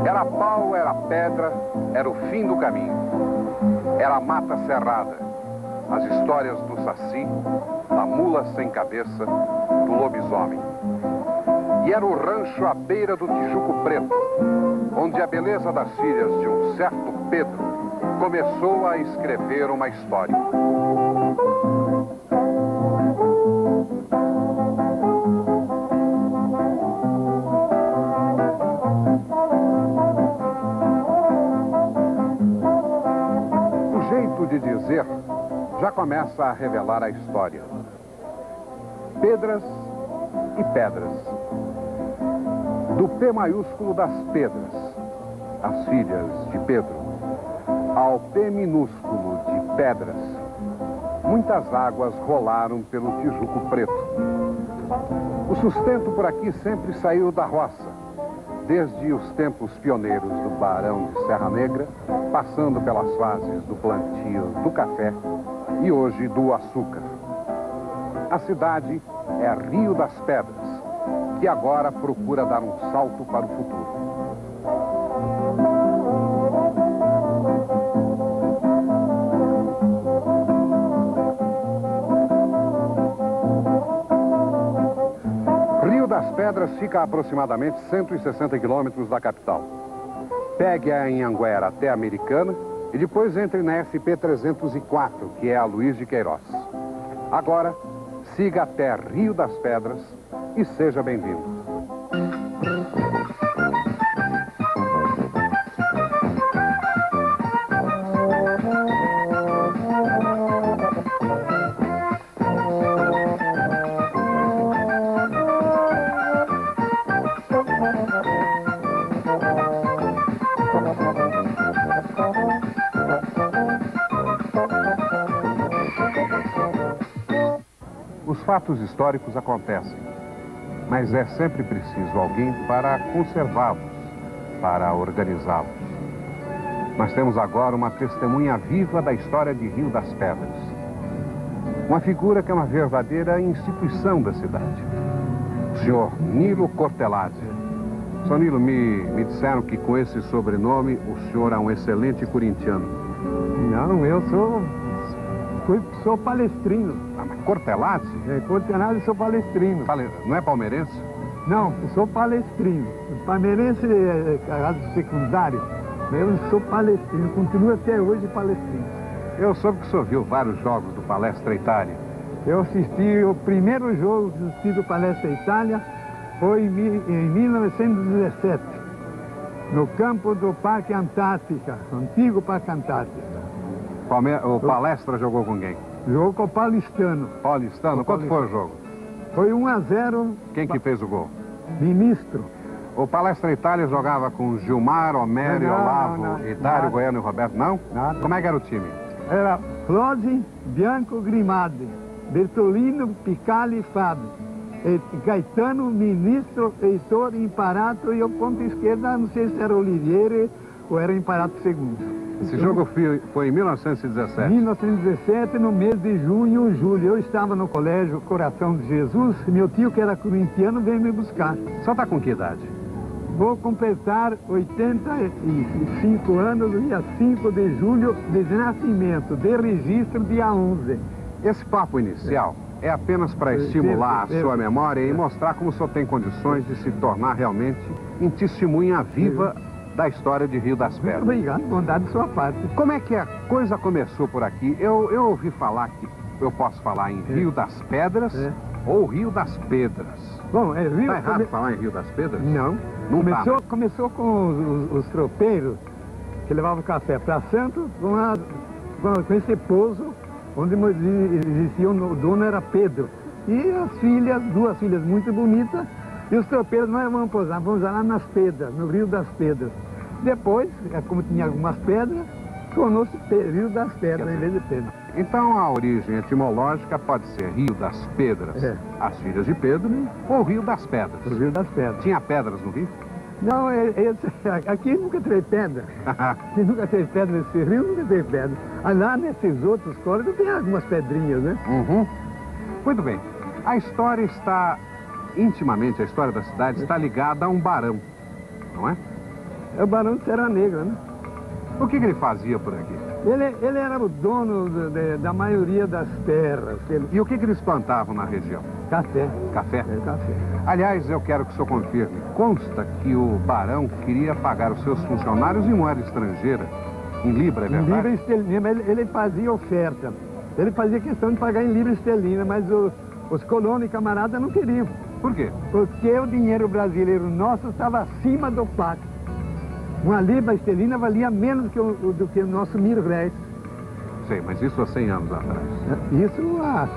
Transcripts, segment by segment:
Era pau, era pedra, era o fim do caminho. Era a mata cerrada, as histórias do saci, da mula sem cabeça, do lobisomem. E era o rancho à beira do Tijuco Preto, onde a beleza das filhas de um certo Pedro começou a escrever uma história. O jeito de dizer já começa a revelar a história. Pedras e pedras. Do P maiúsculo das Pedras, as filhas de Pedro, ao P minúsculo de Pedras, muitas águas rolaram pelo Tijuco Preto. O sustento por aqui sempre saiu da roça, desde os tempos pioneiros do Barão de Serra Negra, passando pelas fases do plantio do café e hoje do açúcar. A cidade é Rio das Pedras, que agora procura dar um salto para o futuro. Rio das Pedras fica a aproximadamente 160 quilômetros da capital. Pegue a Anhanguera até a Americana e depois entre na SP-304, que é a Luiz de Queiroz. Agora, siga até Rio das Pedras e seja bem-vindo. Os fatos históricos acontecem, mas é sempre preciso alguém para conservá-los, para organizá-los. Nós temos agora uma testemunha viva da história de Rio das Pedras. Uma figura que é uma verdadeira instituição da cidade. O senhor Nilo Cortelazzi. Senhor Nilo, me disseram que com esse sobrenome o senhor é um excelente corintiano. Não, eu sou palestrino. Ah, mas Cortelazzi? É, Cortelazzi, sou palestrino. Não é palmeirense? Não, eu sou palestrino. Palmeirense é carrado secundário, mas eu sou palestrino, continuo até hoje palestrino. Eu soube que o senhor viu vários jogos do Palestra Itália. Eu assisti, o primeiro jogo que assisti do Palestra Itália foi em 1917, no campo do Parque Antártica, antigo Parque Antártica. O Palestra jogou com quem? Jogou com o Paulistano. Paulistano? Quanto foi o jogo? Foi 1-0. Quem que fez o gol? Ministro. O Palestra Itália jogava com Gilmar, Homério, Olavo, Itário, Goiano e Roberto, não? Nada. Como é que era o time? Era Flose, Bianco, Grimadi, Bertolino, Picali e Fábio. Gaetano, Ministro, Heitor, Imparato e o ponto esquerda, não sei se era Olivieri ou era Imparato II. Esse jogo foi em 1917. 1917, no mês de junho, julho. Eu estava no colégio Coração de Jesus. Meu tio, que era corintiano, veio me buscar. Só está com que idade? Vou completar 85 anos, dia 5 de julho de nascimento, de registro, dia 11. Esse papo inicial é apenas para estimular a sua memória e mostrar como o senhor tem condições de se tornar realmente em testemunha viva da história de Rio das Pedras. Obrigado, bondade de sua parte. Como é que a coisa começou por aqui? Eu ouvi falar que eu posso falar em Rio das Pedras ou Rio das Pedras. Bom, é Rio... Está errado falar em Rio das Pedras? Não. Começou com os tropeiros que levavam café para Santos com esse pouso onde existia o dono era Pedro. E as filhas, duas filhas muito bonitas, e os tropeiros nós vamos pousar, vamos lá nas Pedras, no Rio das Pedras. Depois, como tinha algumas pedras, tornou-se Rio das Pedras em vez de Pedro. Então a origem etimológica pode ser Rio das Pedras, as filhas de Pedro, ou Rio das Pedras. O Rio das Pedras. Tinha pedras no rio? Não, aqui nunca teve pedra. Aqui nunca teve pedra nesse rio, nunca teve pedra. Lá nesses outros córregos tem algumas pedrinhas, né? Uhum. Muito bem. A história está intimamente a história da cidade está ligada a um barão, não é? É o Barão de Serra Negra, né? O que ele fazia por aqui? Ele era o dono da maioria das terras. E o que eles plantavam na região? Café. Café? É, café. Aliás, eu quero que o senhor confirme. Consta que o barão queria pagar os seus funcionários em moeda estrangeira, em libra, é verdade? Em libra esterlina, mas ele fazia oferta. Ele fazia questão de pagar em libra esterlina, mas os colonos e camaradas não queriam. Por quê? Porque o dinheiro brasileiro nosso estava acima do pacto. Uma libra esterlina valia menos do que o nosso 1.000 réis. Sei, mas isso há 100 anos atrás. Isso há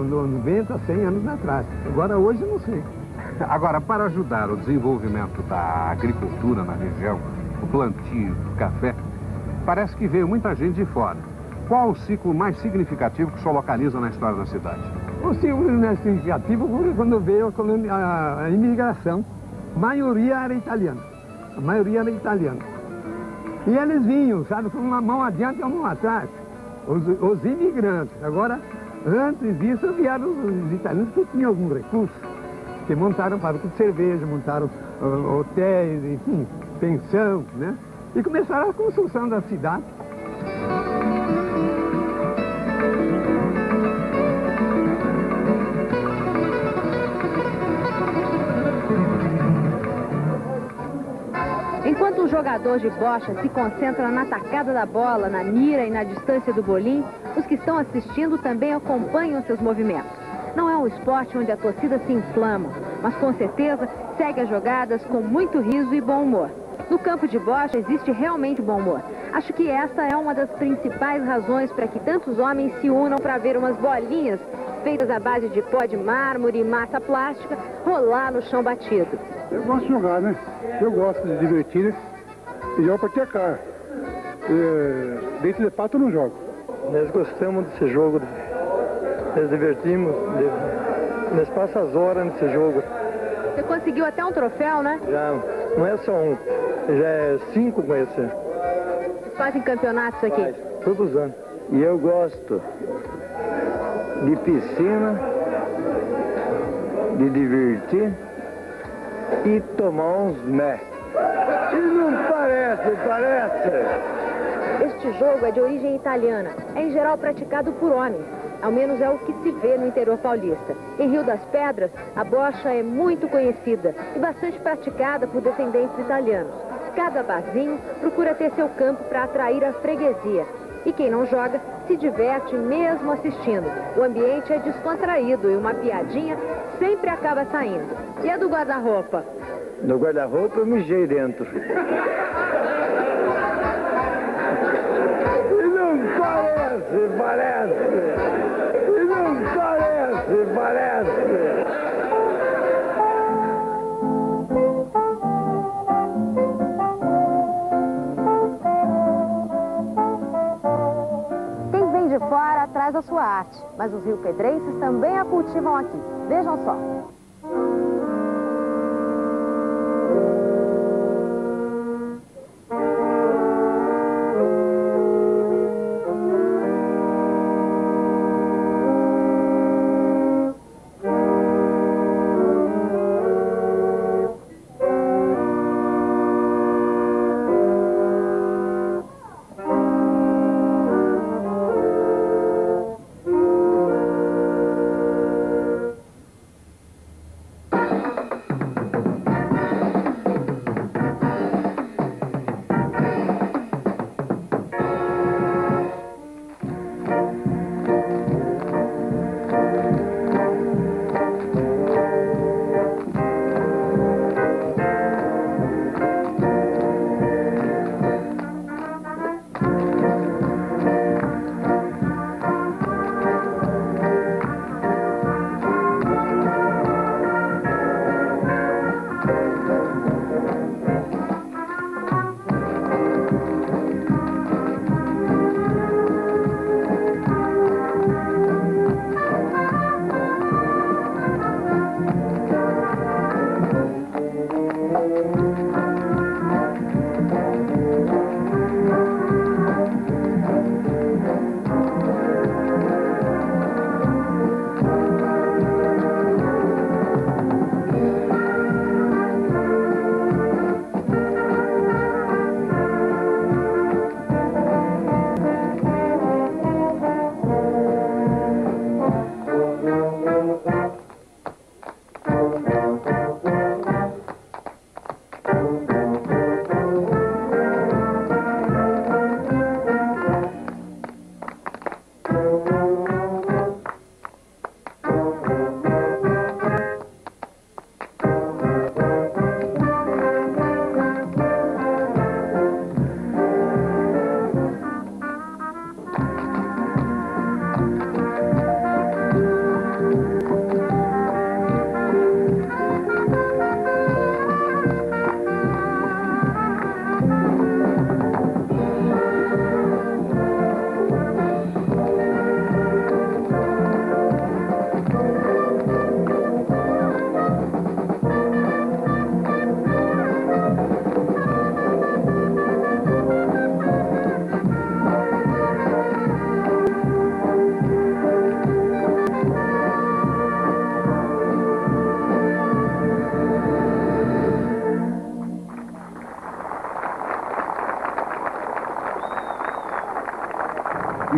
90, 100 anos atrás. Agora, hoje, não sei. Agora, para ajudar o desenvolvimento da agricultura na região, o plantio do café, parece que veio muita gente de fora. Qual o ciclo mais significativo que o senhor localiza na história da cidade? O ciclo mais significativo foi quando veio a imigração. A maioria era italiana. A maioria era italiana. E eles vinham, sabe, com uma mão adiante e uma mão atrás. Os imigrantes. Agora, antes disso, vieram os italianos que tinham algum recurso. Que montaram fábrica de cerveja, montaram hotéis, enfim, pensão, né? E começaram a construção da cidade. Enquanto o jogador de bocha se concentra na tacada da bola, na mira e na distância do bolim, os que estão assistindo também acompanham seus movimentos. Não é um esporte onde a torcida se inflama, mas com certeza segue as jogadas com muito riso e bom humor. No campo de bocha existe realmente bom humor. Acho que essa é uma das principais razões para que tantos homens se unam para ver umas bolinhas feitas à base de pó de mármore e massa plástica rolar no chão batido. Eu gosto de jogar, né? Eu gosto de divertir, né? E jogo para tecar. Dentro de pato eu não jogo. Nós gostamos desse jogo, nós divertimos, nós passamos as horas nesse jogo. Você conseguiu até um troféu, né? Já, não é só um, já é 5 com esse. Vocês fazem campeonatos aqui? Todos os anos. E eu gosto de piscina, de divertir e tomar uns mé. E não parece. Este jogo é de origem italiana. É em geral praticado por homens. Ao menos é o que se vê no interior paulista. Em Rio das Pedras, a bocha é muito conhecida e bastante praticada por descendentes italianos. Cada barzinho procura ter seu campo para atrair a freguesia. E quem não joga se diverte mesmo assistindo. O ambiente é descontraído e uma piadinha sempre acaba saindo. E a do guarda-roupa? No guarda-roupa eu mijei dentro. E não parece. E não parece. Quem vem de fora traz a sua arte, mas os riopedrenses também a cultivam aqui. Vejam só.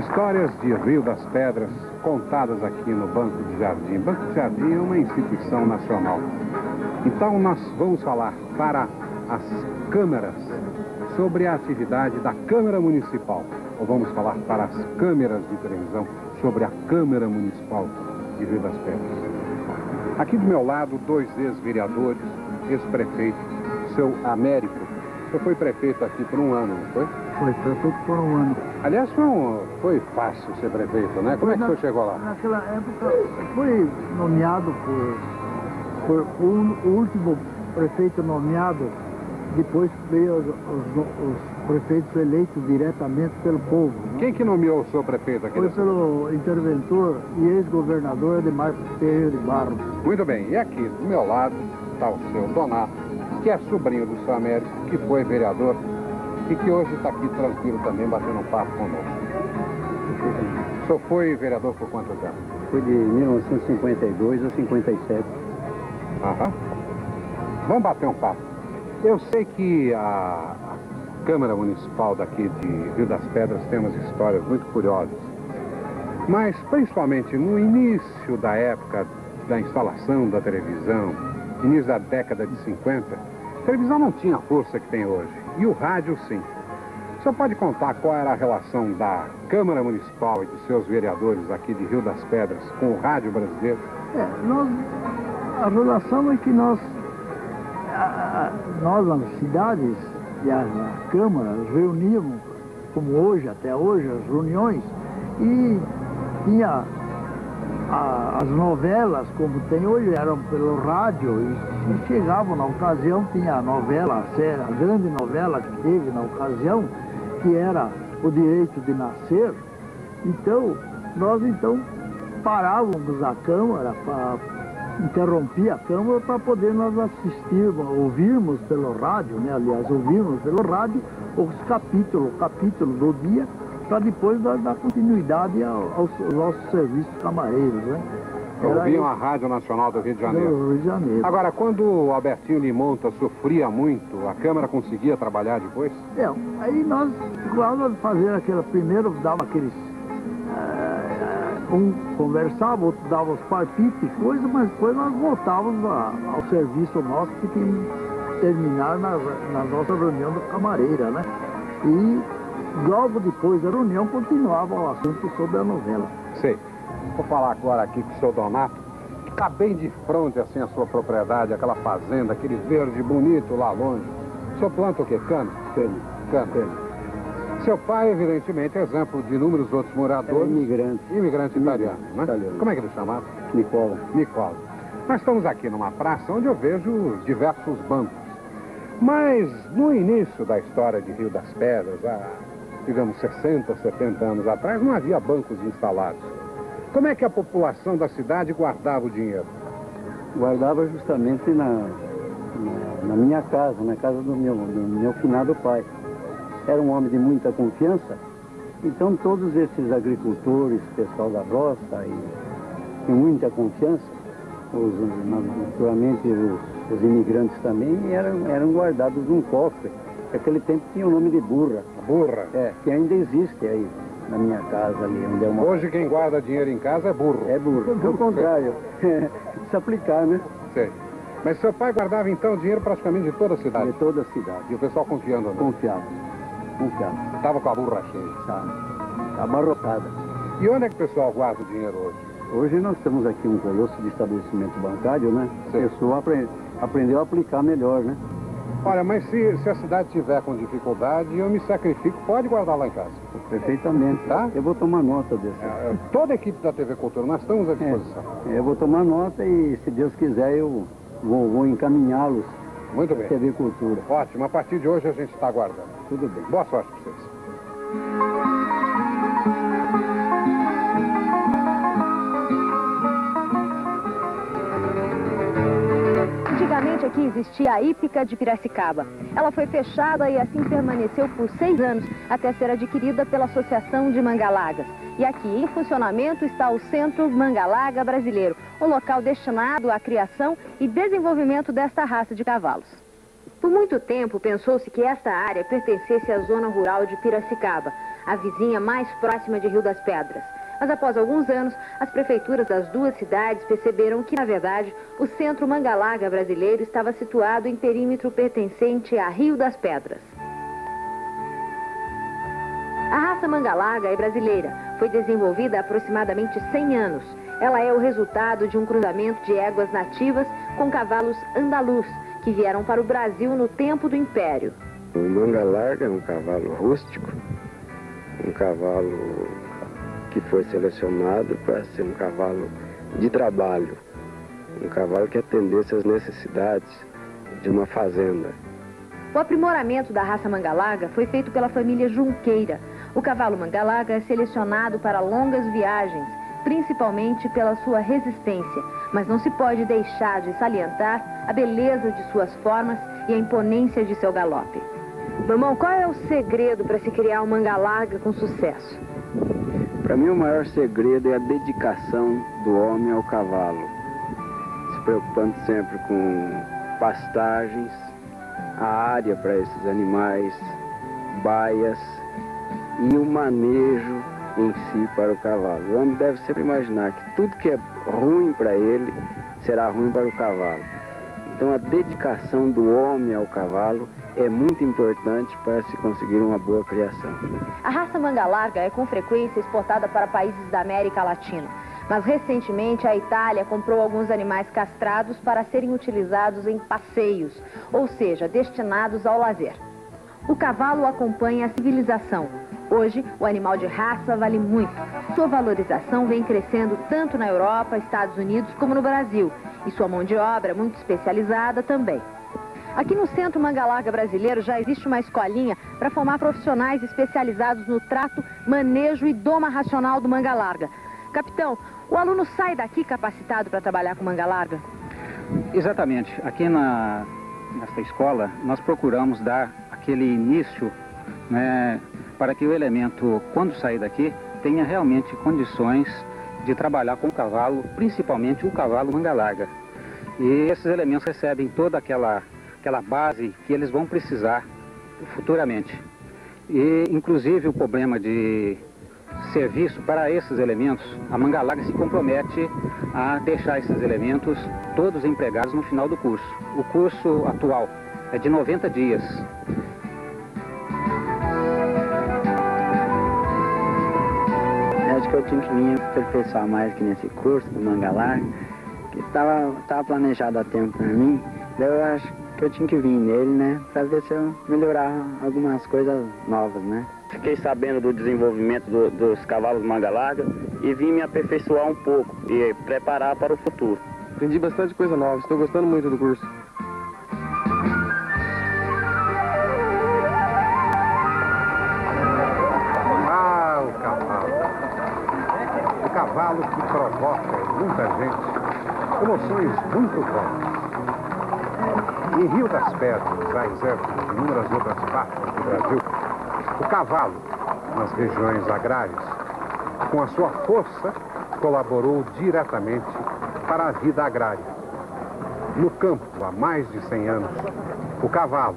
Histórias de Rio das Pedras, contadas aqui no Banco de Jardim. Banco de Jardim é uma instituição nacional. Então nós vamos falar para as câmeras sobre a atividade da Câmara Municipal. Ou vamos falar para as câmeras de televisão sobre a Câmara Municipal de Rio das Pedras. Aqui do meu lado, dois ex-vereadores, ex-prefeito, seu Américo. Você foi prefeito aqui por um ano, não foi? Foi prefeito por um ano. Aliás, foi fácil ser prefeito, né? Como é que você chegou lá? Naquela época, fui nomeado por o último prefeito nomeado, depois veio os prefeitos eleitos diretamente pelo povo. Né? Quem que nomeou o seu prefeito aqui? Foi pelo interventor e ex-governador Ademar Ferreira de Barros. Muito bem, e aqui do meu lado está o seu Donato, que é sobrinho do seu Américo, que foi vereador e que hoje está aqui tranquilo também, batendo um papo conosco. O senhor foi vereador por quantos anos? Foi de 1952 a 57. Aham. Vamos bater um papo. Eu sei que a Câmara Municipal daqui de Rio das Pedras tem umas histórias muito curiosas. Mas, principalmente no início da época da instalação da televisão, início da década de 50, a televisão não tinha a força que tem hoje. E o rádio, sim. O senhor pode contar qual era a relação da Câmara Municipal e de seus vereadores aqui de Rio das Pedras com o rádio brasileiro? A relação é que nós nas cidades e a Câmara reuníamos, como hoje, até hoje, as reuniões, e tinha as novelas, como tem hoje, eram pelo rádio, e chegavam na ocasião, tinha a novela, a grande novela que teve na ocasião, que era O Direito de Nascer. Então, nós parávamos a Câmara, interrompia a Câmara para poder nós ouvirmos pelo rádio, né? Aliás, ouvirmos pelo rádio o capítulo do dia, para depois dar continuidade aos nossos serviços camareiros, né? Ouviam a Rádio Nacional do Rio de Janeiro. Do Rio de Janeiro. Agora, quando o Albertinho Limonta sofria muito, a Câmara conseguia trabalhar depois? Aí nós, quando fazer aquela, primeiro dava aqueles... um conversava, outro dava os palpites, coisa, mas depois nós voltávamos ao serviço nosso que tinha que terminar na nossa reunião da camareira, né? E logo depois da reunião continuava o assunto sobre a novela. Sei. Vou falar agora aqui com o seu Donato, que está bem de frente assim a sua propriedade, aquela fazenda, aquele verde bonito lá longe. O senhor planta o quê? Cana? Cana. Seu pai, evidentemente, é exemplo de inúmeros outros moradores. Imigrante italiano, né? Italiano. Como é que ele chamava? Nicola. Nós estamos aqui numa praça onde eu vejo diversos bancos. Mas no início da história de Rio das Pedras, há, digamos, 60, 70 anos atrás, não havia bancos instalados. Como é que a população da cidade guardava o dinheiro? Guardava justamente na minha casa, na casa do meu finado pai. Era um homem de muita confiança, então todos esses agricultores, pessoal da roça, e muita confiança, naturalmente os imigrantes também, eram guardados num cofre. Naquele tempo tinha o nome de burra. Burra? Que ainda existe aí, na minha casa ali, onde eu moro. Hoje quem guarda dinheiro em casa é burro. É burro, pelo contrário. Se aplicar, né? Sei. Mas seu pai guardava então dinheiro praticamente de toda a cidade? De toda a cidade. E o pessoal confiando, né? Confiava. Estava com a burra cheia. Tá abarrotada. E onde é que o pessoal guarda o dinheiro hoje? Hoje nós temos aqui um colosso de estabelecimento bancário, né? Sim. A pessoa aprendeu a aplicar melhor, né? Olha, mas se a cidade tiver com dificuldade, eu me sacrifico, pode guardar lá em casa. Perfeitamente. Tá? Eu vou tomar nota desse. Toda a equipe da TV Cultura, nós estamos à disposição. Eu vou tomar nota e, se Deus quiser, eu vou encaminhá-los. Muito bem. TV Cultura. Ótimo, a partir de hoje a gente está aguardando. Tudo bem. Boa sorte para vocês. Antigamente aqui existia a Hípica de Piracicaba. Ela foi fechada e assim permaneceu por 6 anos, até ser adquirida pela Associação de Mangalagas. E aqui em funcionamento está o Centro Mangalaga Brasileiro, um local destinado à criação e desenvolvimento desta raça de cavalos. Por muito tempo pensou-se que esta área pertencesse à zona rural de Piracicaba. a vizinha mais próxima de Rio das Pedras. Mas após alguns anos, as prefeituras das duas cidades perceberam que, na verdade, o centro Manga Larga brasileiro estava situado em perímetro pertencente a Rio das Pedras. A raça Manga Larga é brasileira. Foi desenvolvida há aproximadamente 100 anos. Ela é o resultado de um cruzamento de éguas nativas com cavalos andaluz, que vieram para o Brasil no tempo do Império. O Manga Larga é um cavalo rústico, um cavalo que foi selecionado para ser um cavalo de trabalho, um cavalo que atendesse às necessidades de uma fazenda. O aprimoramento da raça Manga Larga foi feito pela família Junqueira. O cavalo Manga Larga é selecionado para longas viagens, principalmente pela sua resistência, mas não se pode deixar de salientar a beleza de suas formas e a imponência de seu galope. Mamão, qual é o segredo para se criar um Manga Larga com sucesso? Para mim, o maior segredo é a dedicação do homem ao cavalo, se preocupando sempre com pastagens, a área para esses animais, baias e o manejo em si para o cavalo. O homem deve sempre imaginar que tudo que é ruim para ele será ruim para o cavalo. Então, a dedicação do homem ao cavalo é muito importante para se conseguir uma boa criação. A raça Manga Larga é com frequência exportada para países da América Latina. Mas recentemente a Itália comprou alguns animais castrados para serem utilizados em passeios, ou seja, destinados ao lazer. O cavalo acompanha a civilização. Hoje, o animal de raça vale muito. Sua valorização vem crescendo tanto na Europa, Estados Unidos, como no Brasil. E sua mão de obra, muito especializada, também. Aqui no Centro Manga Larga brasileiro já existe uma escolinha para formar profissionais especializados no trato, manejo e doma racional do Manga Larga. Capitão, o aluno sai daqui capacitado para trabalhar com Manga Larga? Exatamente. Aqui nesta escola, nós procuramos dar aquele início, né, para que o elemento, quando sair daqui, tenha realmente condições de trabalhar com o cavalo, principalmente o cavalo Manga Larga. E esses elementos recebem toda aquela base que eles vão precisar futuramente. E, inclusive, o problema de serviço para esses elementos, a Manga Larga se compromete a deixar esses elementos todos empregados no final do curso. O curso atual é de 90 dias. Acho que eu tinha que vir aperfeiçoar mais aqui nesse curso do Manga Larga, que estava planejado há tempo para mim. Eu acho que eu tinha que vir nele, né, para ver se eu melhorar algumas coisas novas, né. Fiquei sabendo do desenvolvimento dos cavalos Manga Larga e vim me aperfeiçoar um pouco e preparar para o futuro. Aprendi bastante coisa nova, estou gostando muito do curso. O cavalo que provoca em muita gente emoções muito fortes. Em Rio das Pedras, há exércitos de inúmeras outras partes do Brasil, o cavalo, nas regiões agrárias, com a sua força, colaborou diretamente para a vida agrária. No campo, há mais de 100 anos, o cavalo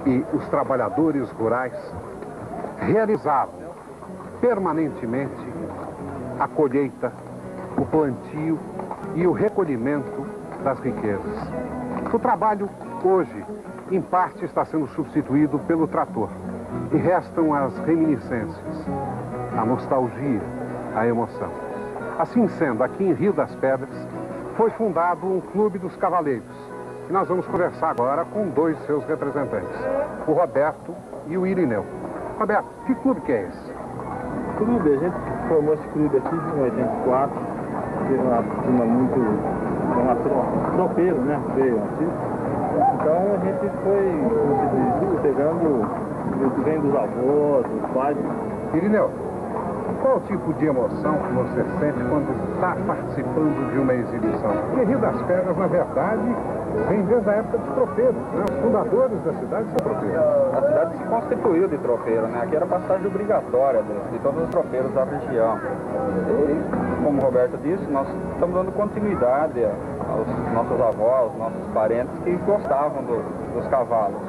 e os trabalhadores rurais realizavam permanentemente a colheita, o plantio e o recolhimento das riquezas. O trabalho, hoje, em parte está sendo substituído pelo trator. E restam as reminiscências, a nostalgia, a emoção. Assim sendo, aqui em Rio das Pedras, foi fundado um clube dos cavaleiros. E nós vamos conversar agora com dois de seus representantes, o Roberto e o Irineu. Roberto, que clube que é esse? Clube, a gente formou esse clube aqui em 84, que era uma turma muito, tropeiro, né, veio aqui. Então a gente foi, como se diz, pegando o vem dos avós, dos pais. Irineu, qual o tipo de emoção que você sente quando está participando de uma exibição? Porque Rio das Pedras, na verdade, vem desde a época dos tropeiros, né? Os fundadores da cidade são tropeiros. A cidade se constituiu de tropeiro, né? Aqui era passagem obrigatória de todos os tropeiros da região. E, como o Roberto disse, nós estamos dando continuidade aos nossos avós, nossos parentes que gostavam dos cavalos.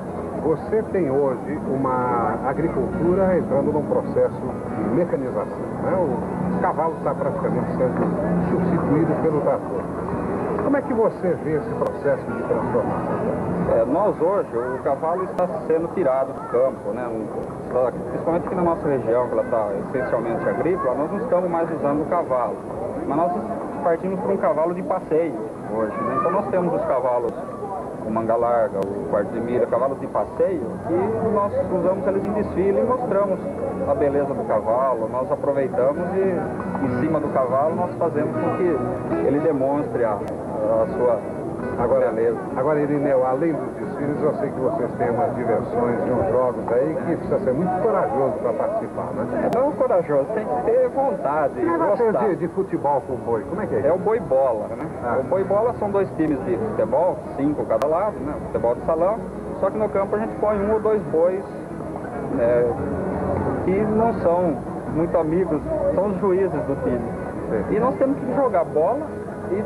você tem hoje uma agricultura entrando num processo de mecanização, né? O cavalo está praticamente sendo substituído pelo trator. Como é que você vê esse processo de transformação? Nós hoje, o cavalo está sendo tirado do campo, né? Principalmente aqui na nossa região, que ela está essencialmente agrícola, nós não estamos mais usando o cavalo, mas nós partimos para um cavalo de passeio hoje, né? Então nós temos os cavalos, o manga larga, o quarto de milha, cavalos de passeio, e nós usamos eles em desfile e mostramos a beleza do cavalo, nós aproveitamos e em cima do cavalo nós fazemos com que ele demonstre a sua beleza. Agora, Irineu, além dos desfiles, eu sei que vocês têm umas diversões e uns jogos aí que precisa ser muito corajoso para participar, né? Não corajoso, tem que ter vontade. De futebol com boi, como é que é isso? É o boi bola, né? O boi bola são 2 times de futebol, 5 cada lado, né? Futebol de salão, só que no campo a gente põe 1 ou 2 bois que não são muito amigos, são os juízes do time. E nós temos que jogar bola e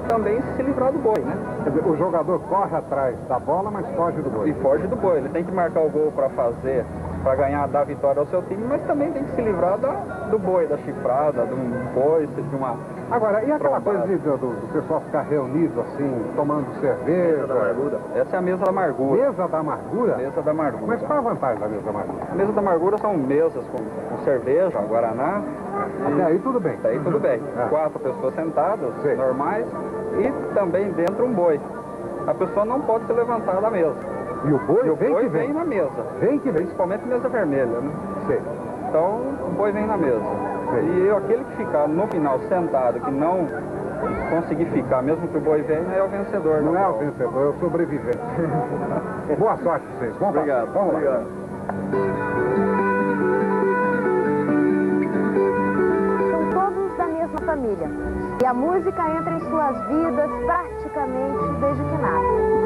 também se livrar do boi, né? Quer dizer, o jogador corre atrás da bola, mas foge do boi. E foge do boi. Ele tem que marcar o gol para ganhar, dar vitória ao seu time, mas também tem que se livrar do boi, da chifrada, de um boi, de uma... Agora, e aquela coisa do pessoal ficar reunido assim, tomando cerveja? Mesa da amargura. Essa é a mesa da amargura. Mesa da amargura? Mesa da amargura. Mas qual a vantagem da mesa da amargura? A mesa da amargura são mesas com cerveja, guaraná. Até aí tudo bem. Até aí tudo bem. 4 pessoas sentadas, normais, e também dentro um boi. A pessoa não pode se levantar da mesa. E o boi, vem na mesa. Vem que vem. Principalmente mesa vermelha, né? Sim. Então, o boi vem na mesa. Sim. E aquele que ficar no final sentado, que não conseguir ficar, mesmo que o boi venha, é o vencedor. Não é o vencedor, é o sobrevivente. Boa sorte pra vocês. Vamos obrigado. Vamos obrigado. São todos da mesma família. E a música entra em suas vidas praticamente desde que nascem.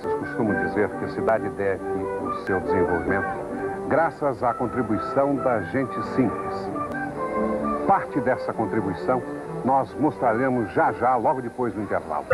cearenses costumam dizer que a cidade deve o seu desenvolvimento graças à contribuição da gente simples. Parte dessa contribuição nós mostraremos já já, logo depois do intervalo.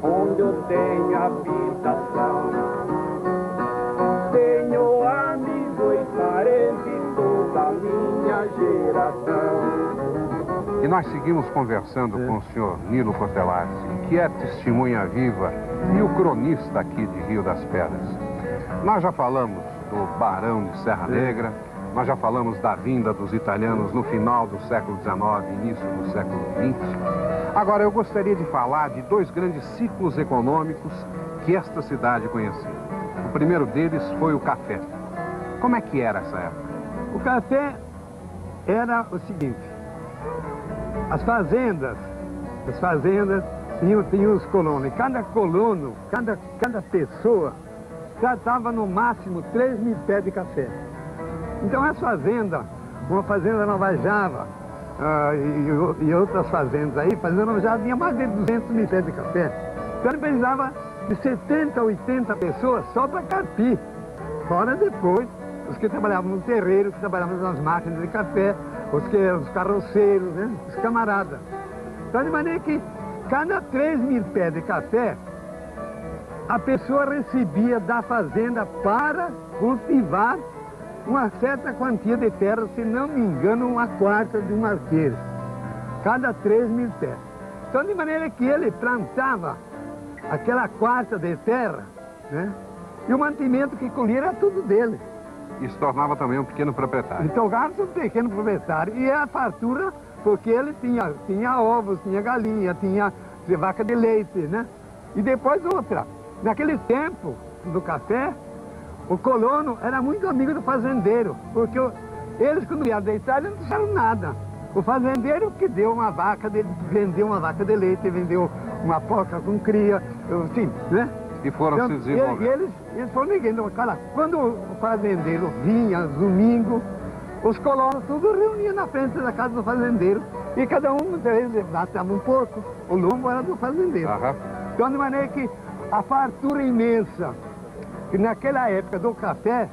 Onde eu tenho habitação, tenho amigo e parente, toda a minha geração. E nós seguimos conversando com o senhor Nilo Cortellazzi, que é testemunha viva e o cronista aqui de Rio das Pedras. Nós já falamos do Barão de Serra Negra, nós já falamos da vinda dos italianos no final do século XIX, início do século XX. Agora, eu gostaria de falar de dois grandes ciclos econômicos que esta cidade conhecia. O primeiro deles foi o café. Como é que era essa época? O café era o seguinte: as fazendas tinham os colonos. E cada colono, cada pessoa, tratava no máximo 3.000 pés de café. Então essa fazenda, uma fazenda Nova Java, e outras fazendas aí, fazenda Nova Java tinha mais de 200.000 pés de café. Então ele precisava de 70, 80 pessoas só para carpir. Fora depois, os que trabalhavam no terreiro, que trabalhavam nas máquinas de café, os carroceiros, né? Os camaradas. Então de maneira que cada 3.000 pés de café, a pessoa recebia da fazenda para cultivar uma certa quantia de terra, se não me engano, 1/4 de um arqueiro, cada 3.000 pés. Então, de maneira que ele plantava aquela 1/4 de terra, né? E o mantimento que colhia era tudo dele. Isso tornava também um pequeno proprietário. Então, tornava-se um pequeno proprietário. E a fartura, porque ele tinha ovos, tinha galinha, tinha vaca de leite, né? E depois outra. Naquele tempo do café, o colono era muito amigo do fazendeiro, porque eles, quando vieram da Itália, não disseram nada. O fazendeiro que deu uma vaca, vendeu uma vaca de leite, vendeu uma porca com cria, assim, né? E foram se desenvolvendo. E eles foram ninguém. Quando o fazendeiro vinha, domingo, os colonos tudo reuniam na frente da casa do fazendeiro. E cada um deles matava um porco. O lombo era do fazendeiro. Então, de maneira que a fartura imensa, que naquela época do café,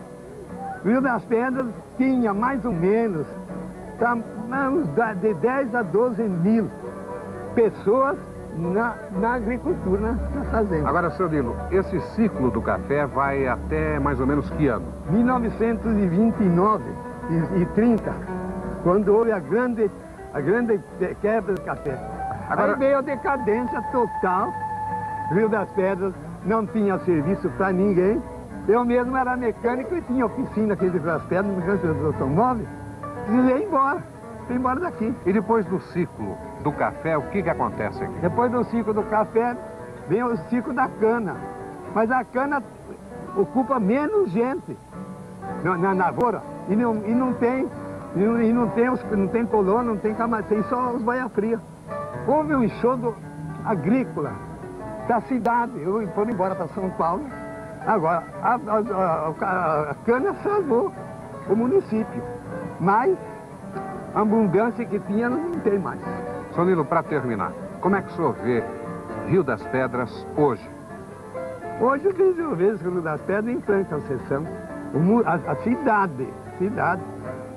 Rio das Pedras tinha mais ou menos de 10 a 12.000 pessoas na agricultura, na fazenda. Agora, seu Nilo, esse ciclo do café vai até mais ou menos que ano? 1929. 1930, quando houve a grande quebra do café. Agora... Aí veio a decadência total. Rio das Pedras não tinha serviço para ninguém. Eu mesmo era mecânico e tinha oficina aqui de Rio das Pedras, mecânico dos automóveis. E ia embora. Fui embora daqui. E depois do ciclo do café, o que acontece aqui? Depois do ciclo do café, vem o ciclo da cana. Mas a cana ocupa menos gente na lavoura. E não tem colono, não tem camarão, tem só os baia fria. Houve um enxodo agrícola da cidade. Eu fui embora para São Paulo. Agora, a cana salvou o município. Mas a abundância que tinha não tem mais. Seu Nilo, para terminar, como é que o senhor vê Rio das Pedras hoje? Hoje eu vejo o Rio das Pedras em franca sucessão. A cidade.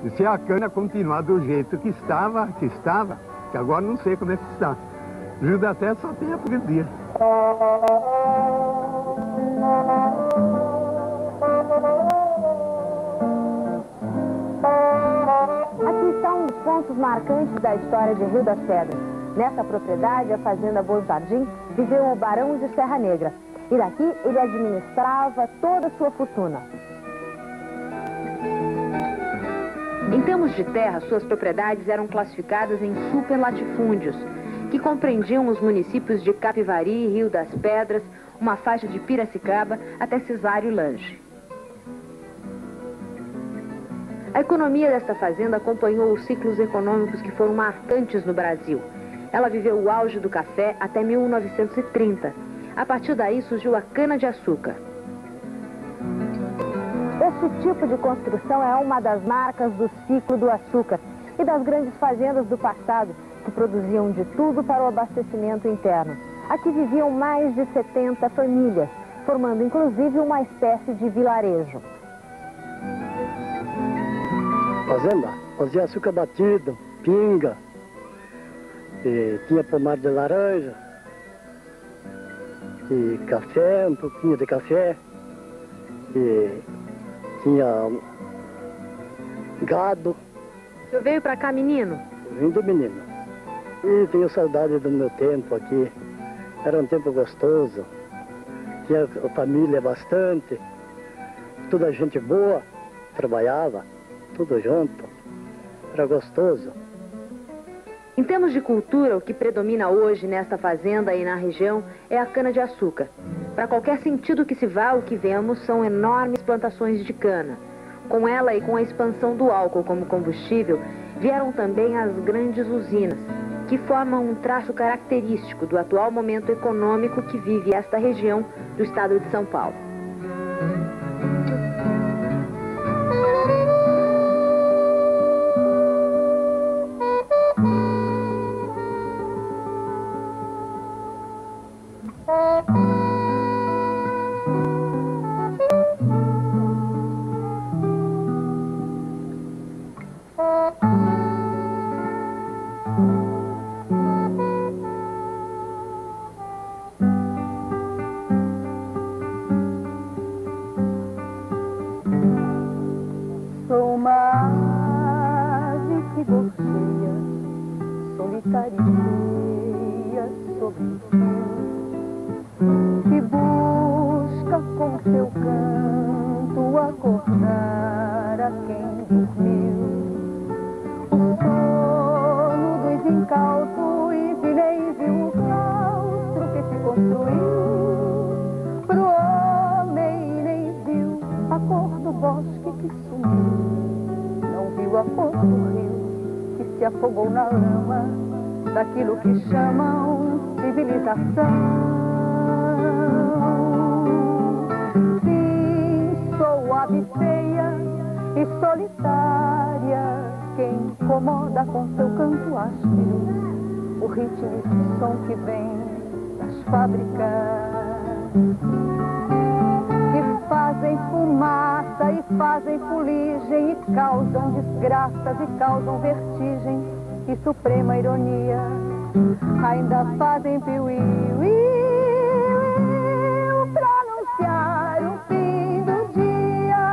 E se a cana continuar do jeito que estava, que agora não sei como é que está. O Rio das Pedras só tem a progredir. Aqui está um dos pontos marcantes da história de Rio das Pedras. Nessa propriedade, a Fazenda Bom Jardim, viveu o Barão de Serra Negra. E daqui ele administrava toda a sua fortuna. Em termos de terra, suas propriedades eram classificadas em superlatifúndios, que compreendiam os municípios de Capivari, Rio das Pedras, uma faixa de Piracicaba até Cesário e Lange. A economia desta fazenda acompanhou os ciclos econômicos que foram marcantes no Brasil. Ela viveu o auge do café até 1930. A partir daí surgiu a cana-de-açúcar. Esse tipo de construção é uma das marcas do ciclo do açúcar e das grandes fazendas do passado, que produziam de tudo para o abastecimento interno. Aqui viviam mais de 70 famílias, formando inclusive uma espécie de vilarejo. Fazenda fazia açúcar batido, pinga, e tinha pomar de laranja, e café, um pouquinho de café, e tinha gado. O senhor veio para cá, menino? Vim de menino. E tenho saudade do meu tempo aqui. Era um tempo gostoso. Tinha família bastante. Toda gente boa. Trabalhava. Tudo junto. Era gostoso. Em termos de cultura, o que predomina hoje nesta fazenda e na região é a cana-de-açúcar. Para qualquer sentido que se vá, o que vemos são enormes plantações de cana. Com ela e com a expansão do álcool como combustível, vieram também as grandes usinas, que formam um traço característico do atual momento econômico que vive esta região do estado de São Paulo. Sou uma ave que gorjeia, solitária sobre o rio, que busca com seu canto acordar a quem dormiu. O sono dos incautos e nem viu o claustro que se construiu pro homem, nem viu a cor do bosque que sumiu. Não viu a cor do rio que se afogou na lama daquilo que chamam civilização. Sim, sou ave feia e solitária, que incomoda com seu canto áspero o ritmo som que vem das fábricas, que fazem fumaça e fazem fuligem e causam desgraças e causam vertigem e suprema ironia. Ainda fazem piuí-uí pra anunciar o fim do dia.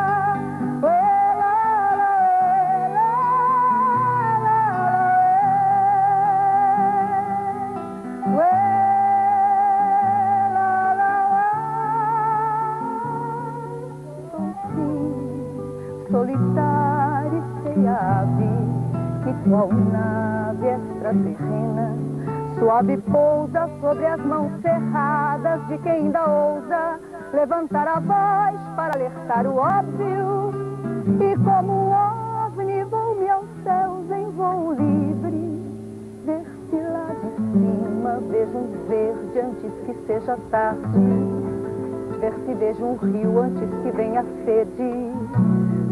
Solitária e sem ave, que qual nave extraterrena sobe e pousa sobre as mãos cerradas de quem ainda ousa levantar a voz para alertar o óbvio. E como um ovni vou-me aos céus em voo livre, ver-se lá de cima, vejo um verde antes que seja tarde, ver se vejo um rio antes que venha a sede,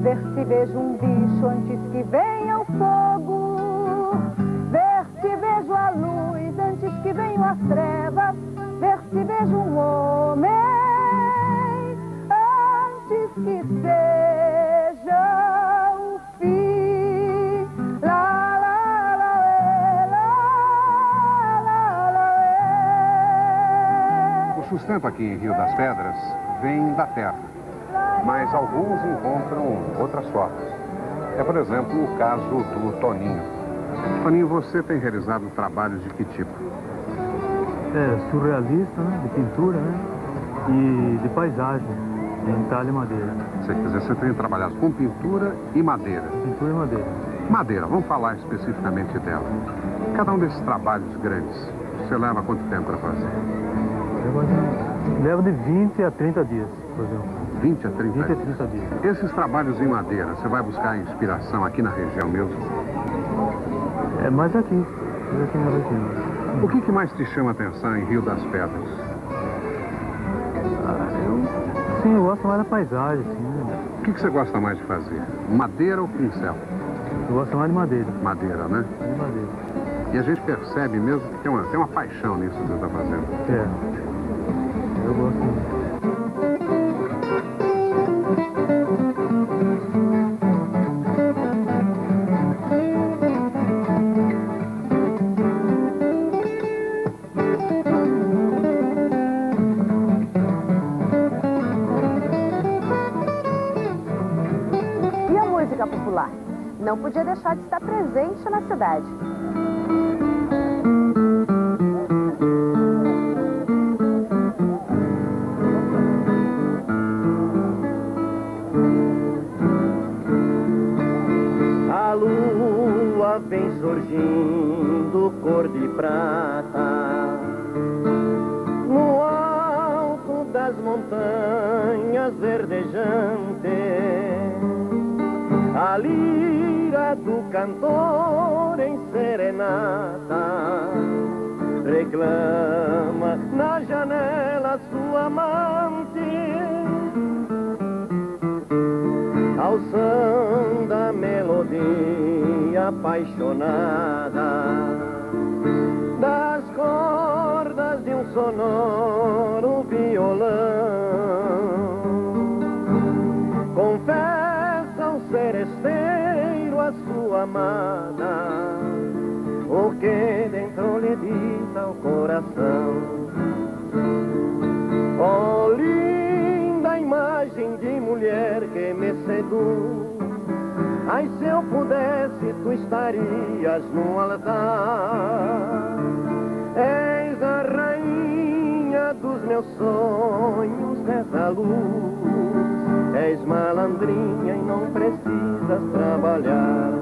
ver se vejo um bicho antes que venha o fogo, ver se vejo a luz antes que venham as trevas, ver se vejo um homem antes que seja o fim. Lá, lá, lá, lá, lá, lá. O sustento aqui em Rio das Pedras vem da terra, mas alguns encontram outras formas. É, por exemplo, o caso do Toninho. Toninho, você tem realizado trabalhos de que tipo? Surrealista, né? De pintura, né? E de paisagem, em talha e madeira. Quer dizer, você tem trabalhado com pintura e madeira. Pintura e madeira. Madeira, vamos falar especificamente dela. Cada um desses trabalhos grandes, você leva quanto tempo para fazer? Leva de 20 a 30 dias, por exemplo. 20 a 30 20 a 30 dias. Esses trabalhos em madeira, você vai buscar inspiração aqui na região mesmo? É mais aqui na região. O que mais te chama a atenção em Rio das Pedras? Eu gosto mais da paisagem, assim, né? O que você gosta mais de fazer? Madeira ou pincel? Eu gosto mais de madeira. Madeira, né? De madeira. E a gente percebe mesmo que tem uma paixão nisso que você está fazendo. Eu gosto muito. Popular. Não podia deixar de estar presente na cidade. A lua vem surgindo cor de prata no alto das montanhas verdejantes. A lira do cantor em serenata reclama na janela sua amante, ao som da melodia apaixonada das cordas de um sonoro violão. Confessa o seresteiro a sua amada o que dentro lhe dita o coração. Oh, linda imagem de mulher que me seduz, ai, se eu pudesse tu estarias no altar. És a rainha dos meus sonhos, és a luz, és malandrinha e não precisas trabalhar.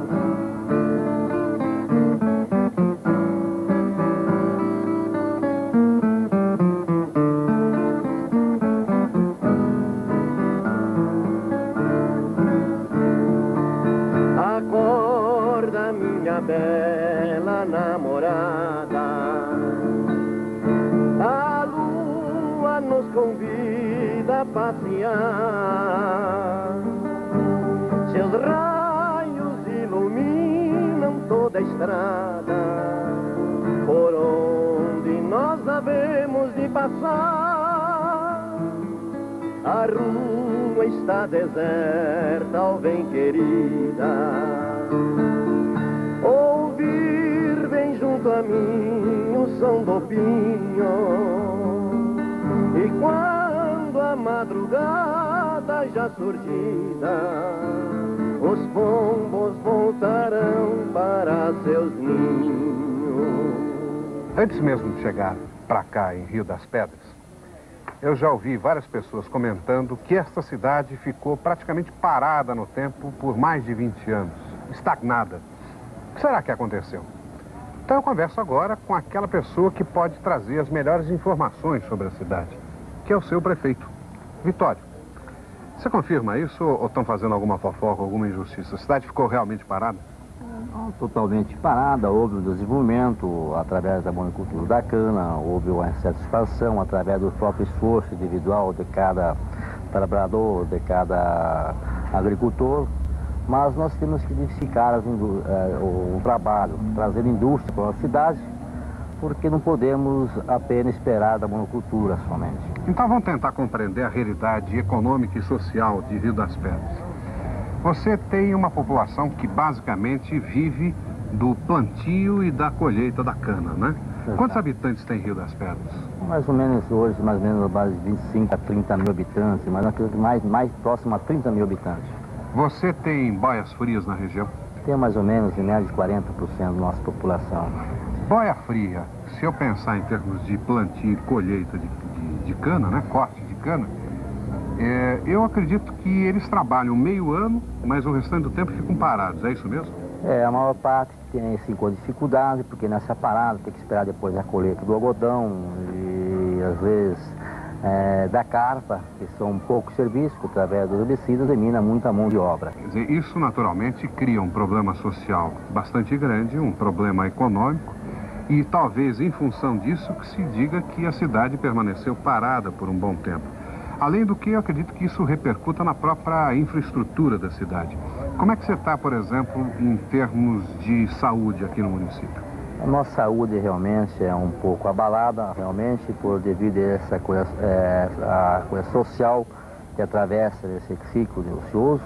Acorda, minha bela namorada, a lua nos convida a passear. Seus raios iluminam toda a estrada por onde nós havemos de passar. A rua está deserta, ó, vem querida, ouvir bem junto a mim o som do pinho. E quando a madrugada já surgida, os pombos voltarão para seus ninhos. Antes mesmo de chegar para cá, em Rio das Pedras, eu já ouvi várias pessoas comentando que esta cidade ficou praticamente parada no tempo por mais de 20 anos, estagnada. O que será que aconteceu? Então eu converso agora com aquela pessoa que pode trazer as melhores informações sobre a cidade, que é o seu prefeito, Vitório. Você confirma isso ou estão fazendo alguma fofoca, alguma injustiça? A cidade ficou realmente parada? Não, totalmente parada. Houve um desenvolvimento através da monocultura da cana, houve uma satisfação através do próprio esforço individual de cada trabalhador, de cada agricultor. Mas nós temos que diversificar o trabalho, trazer indústria para a cidade, porque não podemos apenas esperar da monocultura somente. Então vamos tentar compreender a realidade econômica e social de Rio das Pedras. Você tem uma população que basicamente vive do plantio e da colheita da cana, né? Exato. Quantos habitantes tem Rio das Pedras? Mais ou menos hoje, mais ou menos base de 25 a 30 mil habitantes, mas acredito mais próximo a 30 mil habitantes. Você tem boias frias na região? Tem mais ou menos em média de 40% da nossa população. Boia fria, se eu pensar em termos de plantio e colheita de cana, né? Corte de cana, eu acredito que eles trabalham meio ano, mas o restante do tempo ficam parados, é isso mesmo? A maior parte tem assim, com dificuldade, porque nessa parada tem que esperar depois a colheita do algodão e às vezes da carpa, que são poucos serviços, que através dos herbicidas elimina muita mão de obra. Quer dizer, isso naturalmente cria um problema social bastante grande, um problema econômico, e talvez em função disso que se diga que a cidade permaneceu parada por um bom tempo. Além do que, eu acredito que isso repercuta na própria infraestrutura da cidade. Como é que você está, por exemplo, em termos de saúde aqui no município? A nossa saúde realmente é um pouco abalada, realmente, devido a essa coisa, a coisa social que atravessa esse ciclo de ocioso.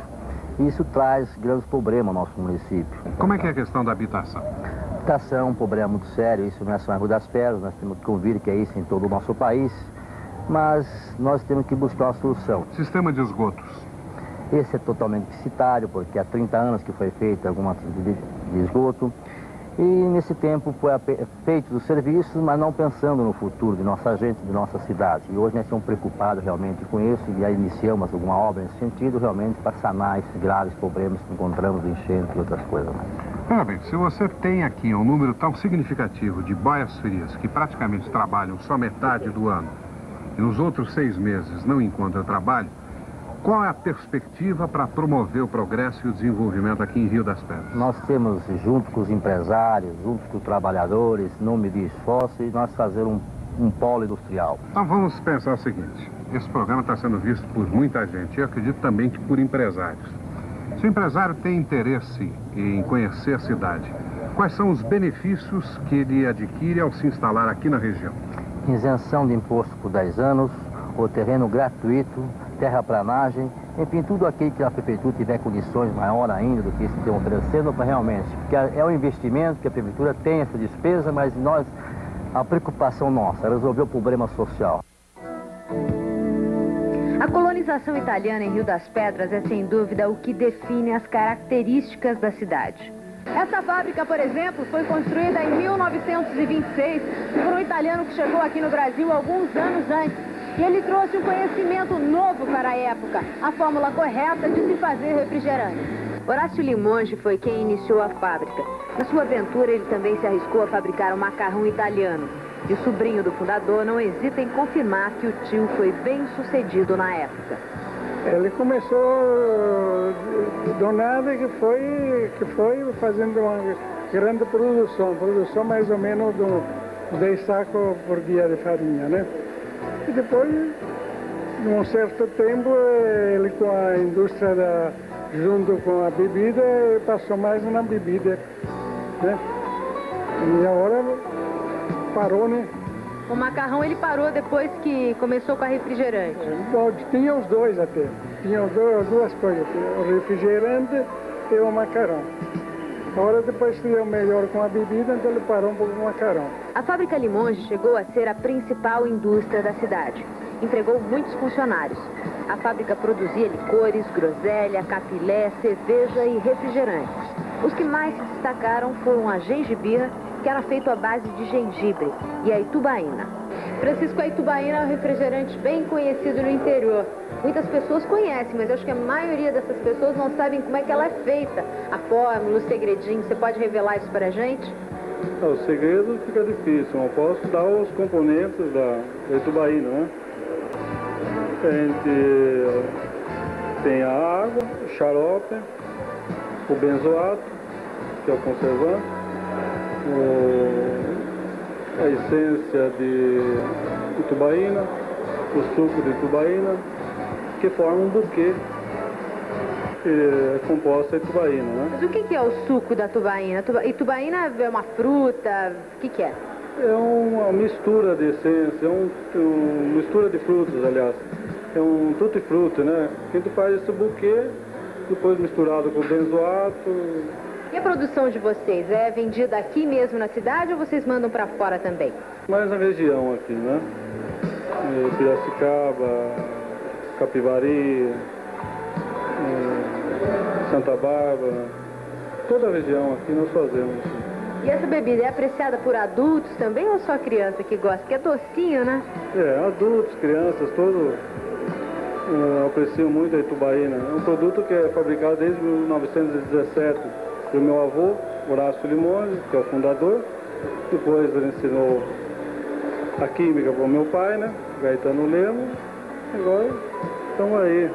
E isso traz grandes problemas ao nosso município. Como é que é a questão da habitação? A habitação é um problema muito sério, isso não é só em Rio das Pedras, nós temos que convir que é isso em todo o nosso país. Mas nós temos que buscar uma solução. Sistema de esgotos. Esse é totalmente deficitário, porque há 30 anos que foi feito alguma de esgoto. E nesse tempo foi feito os serviços, mas não pensando no futuro de nossa gente, de nossa cidade. E hoje nós estamos preocupados realmente com isso e já iniciamos alguma obra nesse sentido, realmente para sanar esses graves problemas que encontramos em enchente e outras coisas mais. Bem, se você tem aqui um número tão significativo de boias frias que praticamente trabalham só metade do ano, e nos outros 6 meses não encontra trabalho, qual é a perspectiva para promover o progresso e o desenvolvimento aqui em Rio das Pedras? Nós temos, junto com os empresários, junto com os trabalhadores, não medir esforço e nós fazer um polo industrial. Então vamos pensar o seguinte, esse programa está sendo visto por muita gente, eu acredito também que por empresários. Se o empresário tem interesse em conhecer a cidade, quais são os benefícios que ele adquire ao se instalar aqui na região? Isenção de imposto por 10 anos, o terreno gratuito, terraplanagem, enfim, tudo aquilo que a prefeitura tiver condições maior ainda do que isso que estão oferecendo para realmente, porque é um investimento que a prefeitura tem essa despesa, mas a preocupação nossa é resolver o problema social. A colonização italiana em Rio das Pedras é sem dúvida o que define as características da cidade. Essa fábrica, por exemplo, foi construída em 1926 por um italiano que chegou aqui no Brasil alguns anos antes. E ele trouxe um conhecimento novo para a época, a fórmula correta de se fazer refrigerante. Horácio Limonge foi quem iniciou a fábrica. Na sua aventura, ele também se arriscou a fabricar um macarrão italiano. E o sobrinho do fundador não hesita em confirmar que o tio foi bem sucedido na época. Ele começou do nada que foi fazendo uma grande produção mais ou menos de 10 sacos por dia de farinha, né? E depois, num certo tempo, ele com a indústria junto com a bebida, passou mais na bebida, né? E agora parou, né? O macarrão ele parou depois que começou com a refrigerante? Tinha os dois até. Tinha as duas coisas, o refrigerante e o macarrão. Agora depois que deu melhor com a bebida, então ele parou um pouco com o macarrão. A fábrica Limonge chegou a ser a principal indústria da cidade. Empregou muitos funcionários. A fábrica produzia licores, groselha, capilé, cerveja e refrigerantes. Os que mais se destacaram foram a gengibirra, que era feito à base de gengibre, e a itubaína. Francisco, a itubaína é um refrigerante bem conhecido no interior. Muitas pessoas conhecem, mas eu acho que a maioria dessas pessoas não sabem como é que ela é feita. A fórmula, o segredinho, você pode revelar isso pra gente? O segredo fica difícil, eu posso dar os componentes da itubaína, né? A gente tem a água, o xarope, o benzoato, que é o conservante, a essência de itubaína, o suco de itubaína, que forma um buquê que é composto a itubaína, né? Mas o que é o suco da tubaína? Itubaína é uma fruta, o que é? É uma mistura de essência, uma mistura de frutas, aliás. É um tutti-frutti, né? Que a gente faz esse buquê, depois misturado com benzoato. E a produção de vocês é vendida aqui mesmo na cidade ou vocês mandam para fora também? Mais na região aqui, né? Piracicaba, Capivari, Santa Bárbara, toda a região aqui nós fazemos. E essa bebida é apreciada por adultos também ou só criança que gosta? Porque é docinho, né? Adultos, crianças, todos apreciam muito a itubaína. É um produto que é fabricado desde 1917 pelo meu avô, Horácio Limone, que é o fundador. Depois ele ensinou a química para o meu pai, né? Gaetano Lemos. Agora estamos aí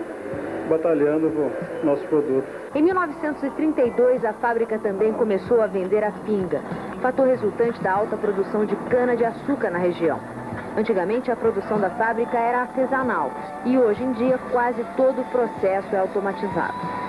batalhando por nosso produto. Em 1932, a fábrica também começou a vender a pinga, fator resultante da alta produção de cana-de-açúcar na região. Antigamente, a produção da fábrica era artesanal e hoje em dia quase todo o processo é automatizado.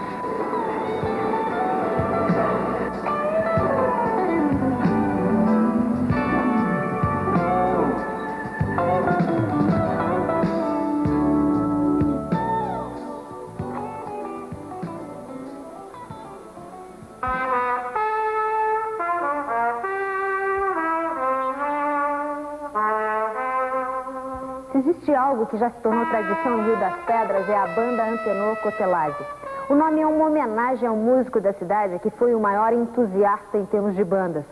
Se existe algo que já se tornou tradição no Rio das Pedras, é a banda Antenor Cotelazzi. O nome é uma homenagem ao músico da cidade que foi o maior entusiasta em termos de bandas.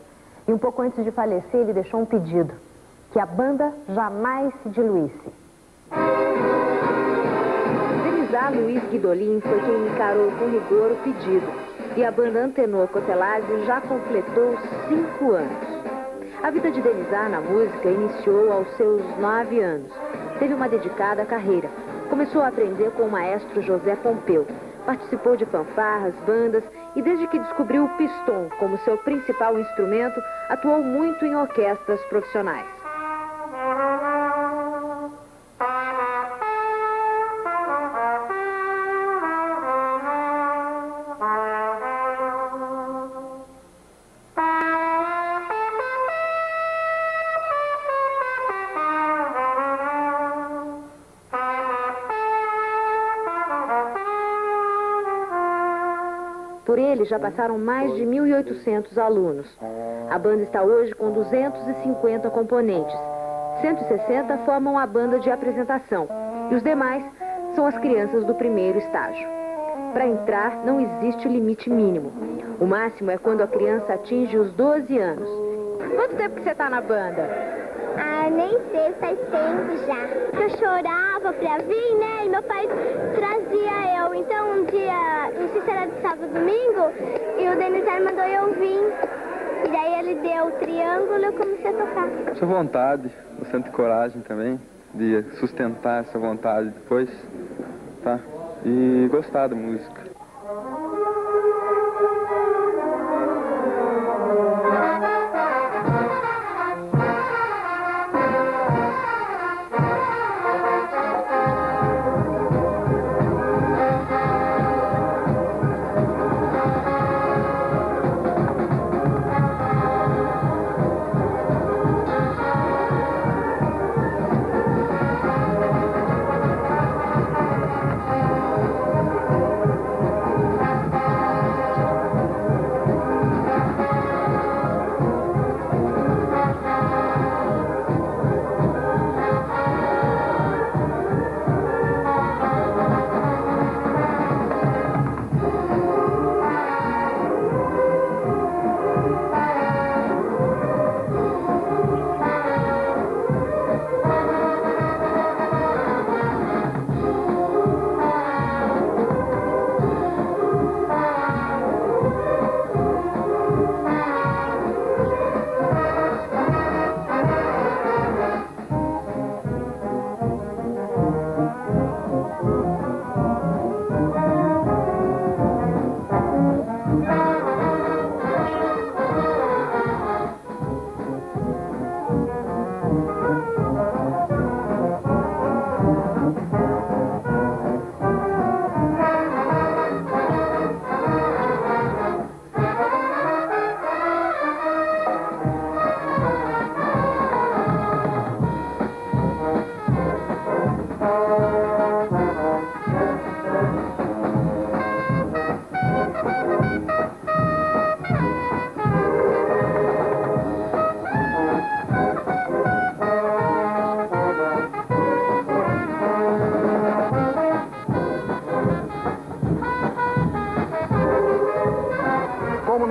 E um pouco antes de falecer, ele deixou um pedido: que a banda jamais se diluísse. Denizar Luiz Guidolin foi quem encarou com rigor o pedido. E a banda Antenor Cotelazzi já completou 5 anos. A vida de Denizar na música iniciou aos seus 9 anos. Teve uma dedicada carreira. Começou a aprender com o maestro José Pompeu. Participou de fanfarras, bandas e desde que descobriu o pistão como seu principal instrumento, atuou muito em orquestras profissionais. Por ele já passaram mais de 1.800 alunos. A banda está hoje com 250 componentes. 160 formam a banda de apresentação e os demais são as crianças do primeiro estágio. Para entrar não existe limite mínimo. O máximo é quando a criança atinge os 12 anos. Quanto tempo que você está na banda? Nem sei, faz tempo já. Eu chorava pra vir, né? E meu pai trazia eu. Então um dia, não sei se era de sábado ou domingo, e o Denizar mandou eu vir. E daí ele deu o triângulo e eu comecei a tocar. Essa vontade, bastante coragem também, de sustentar essa vontade depois, tá? E gostar da música.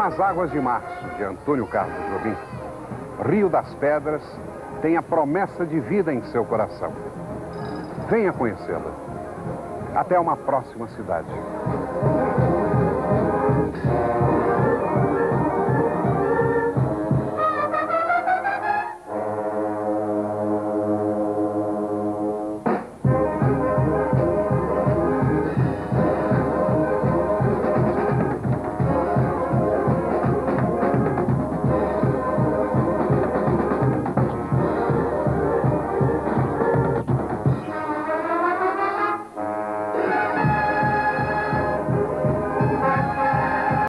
Nas Águas de Março, de Antônio Carlos Jobim, Rio das Pedras tem a promessa de vida em seu coração. Venha conhecê-la. Até uma próxima cidade.